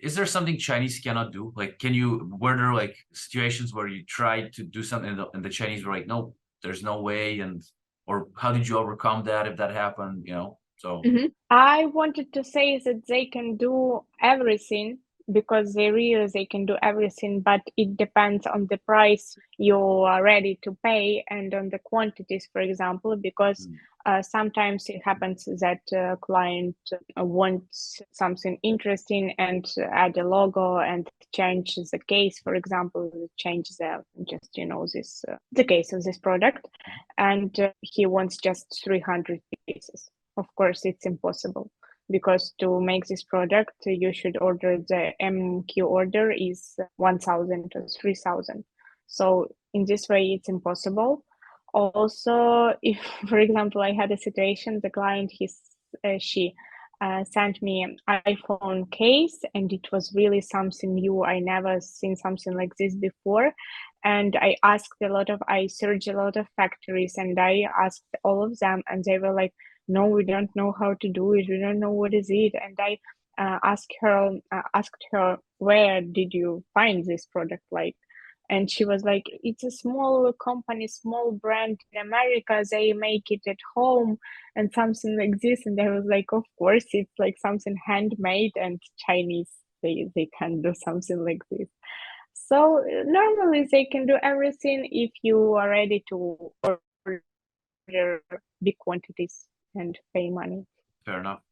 is there something Chinese cannot do? Like, were there like situations where you tried to do something and the Chinese were like, no, there's no way, or how did you overcome that if that happened, So I wanted to say that they can do everything because they can do everything, but it depends on the price you are ready to pay and on the quantities, for example, because sometimes it happens that client wants something interesting and add a logo and change the case, for example, change the case of this product, and he wants just 300 pieces. Of course, it's impossible because to make this product, you should order the MQ order is 1,000 or 3,000. So in this way, it's impossible. Also, if, for example, I had a situation, the client, she sent me an iPhone case, and it was really something new. I never seen something like this before. And I searched a lot of factories, and I asked all of them, and they were like, no, we don't know how to do it. We don't know what is it. And I asked her, where did you find this product? And she was like, it's a small company, small brand in America. They make it at home and something like this. And I was like, of course, it's like something handmade, and Chinese, they can do something like this. So normally they can do everything if you are ready to order big quantities and pay money. Fair enough.